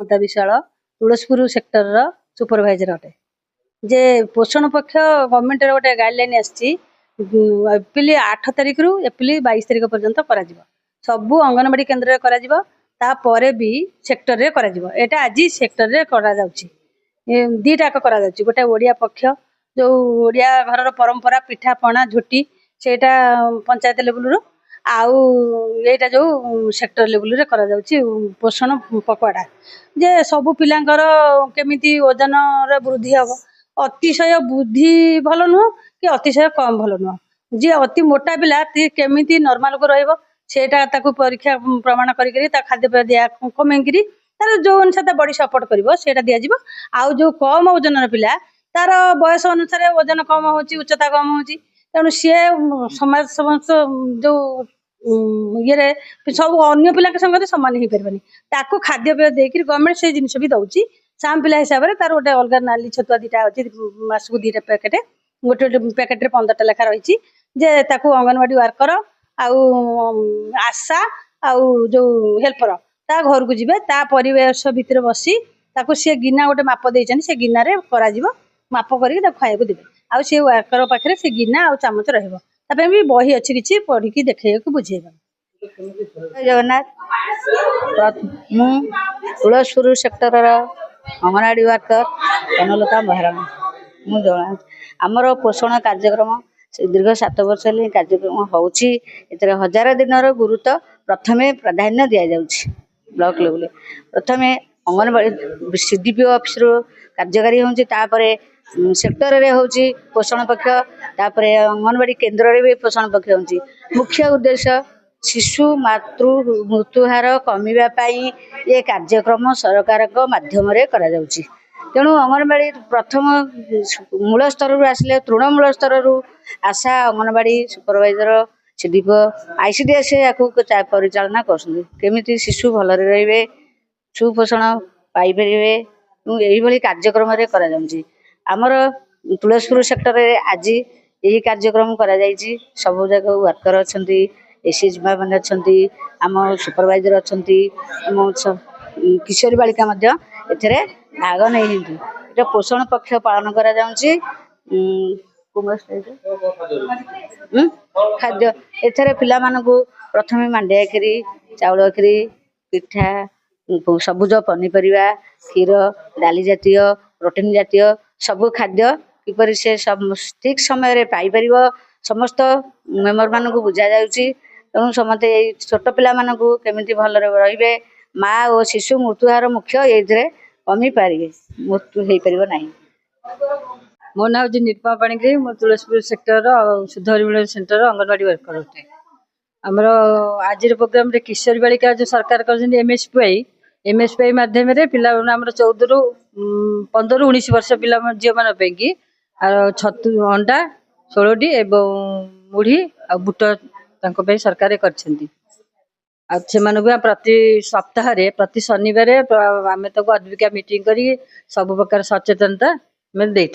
ममता विशाल Tulsipur sector supervisor अटे जे पोषण पक्ष गवर्नमेंट गोटे गाइडलाइन एप्रिल 8 तारिख रु एप्रिल 22 तारिख पर्यंत करा सबू अंगनवाड़ी केन्द्र तापर भी सेक्टर रे करा एटा आज सेक्टर रे करा दीटाक करा गोटे ओडिया पक्ष जो ओडिया घर परंपरा पिठा पणा झोटी सेटा पंचायत लेवल रो आउ एटा जो सेक्टर लेवल रे करा पोषण पकवाड़ा जे सबू पिलांकर केमिति वजन रे वृद्धि हम अतिशय बुद्धि भल नुह कि अतिशय कम भल नुह जी अति मोटा पिला केमिति नॉर्मल को रहइबो सेटा ताकू परीक्षा प्रमाण करी खाद्य पेय दिया कमेंकरी तार जो अनुसार बॉडी सपोर्ट करिवो सेटा दिया जिवो आउ जो कम वजन पिला तार बयस अनुसार वजन कम होची उच्चता कम होची तेणु सी समाज समस्त जो ये सब अन्य पिला संगे सामान हो पारे ताकू खाद्य पेय देकर गवर्नमेंट से जिन भी दौर साम पिला हिसाब से तार गोटे अलग नाली छतुआ दीटा अच्छी मासक दीटा पैकेट गोटे पैकेट 15टा लेखा रही ताकू अंगनवाड़ी वर्कर आउ आशा आउ जो हेल्पर ता घर को जीवे ता परिवेश भितर बसी ताकू सी गिना गोटे माप देइछन से गिना रे करा जीवो माप करके खाया को देवे आउ से वर्कर पाखे से गिना आउ चामच रहिबो तापे भी बही अच्छी किछि पढ़ी की देखे को बुझेबा जगन्नाथ मु तुलसीपुर सेक्टर अंगनवाड़ी वर्कर कनलता महाराणा मु जगन्नाथ आमर पोषण कार्यक्रम दीर्घ 7 वर्ष कार्यक्रम होउछि एतरे 1000 दिन गुरुत्व प्रथमे प्राधान्य दिया जाउछि ब्लॉक लेवल प्रथमे अंगनवाड़ी सीडीपीओ ऑफिस रो कार्यकारी होउछि तापरे सेक्टर रे होउछि पोषण पक्ष तापरे अंगनवाड़ी केन्द्र रे भी पोषण पक्ष होउछि मुख्य उद्देश्य शिशु मातृ मृत्युहार कमिबा पाई ये कार्यक्रम सरकार को माध्यम रे करा जाउछि तेणु अंगनवाड़ी प्रथम मूल स्तर रु आसिले तृणमूल स्तर रु आशा अंगनवाड़ी सुपरवाइजर सीडीपीओ आईसीडीएस याकू परिचालना करछन्ती केमिति शिशु भलरे रहिबे सुपोषण पाई परिबे एही भली कार्यक्रम रे करा जाउछि आमर तुलसीपुर सेक्टर रे आज यही कार्यक्रम करा जाइछि सब जगह वर्कर अछन्ती एसएचमा माने अछन्ती आम सुपरवाइजर अछन्ती आम किशोरी बालिका मध्य एथरे भाग नै हिंदी एटा पोषण पक्ष पालन करा जाउछि खाद्य एथरे पिला मानकू प्रथमे मांडिया खिरी चाउल खिरी पिठा सबुज पनीपरिया क्षीर डाली जातीय प्रोटीन जातीय सबु खाद्य किपरि से ठीक समय रे पाई परिबो समस्त मेंबर मानकू बुझा जाउछि तेणु समते छोट पिला मानकू केमिति भल रहिबे माँ और शिशु मृत्युहार मुख्य ये कमी पारे मृत्यु हो पार ना मो ना हूँ निरुपमा पाणिग्राही मो तुलसीपुर सेक्टर शुद्ध हरिमल सेंटर अंगनवाड़ी वर्कर अटे आमर आज प्रोग्राम रे किशोरी बालिका जो सरकार कर एमएसपीआई माध्यम पिला 14 रु 15 रु 19 वर्ष पिला झील मान छतु अंडा 16टी एवं मुढ़ी आ बुट सरकार करछन्ती प्रति सप्ताह रे प्रति शनिवार आम अद्विका मीटिंग करी सब प्रकार सचेतनता दे था।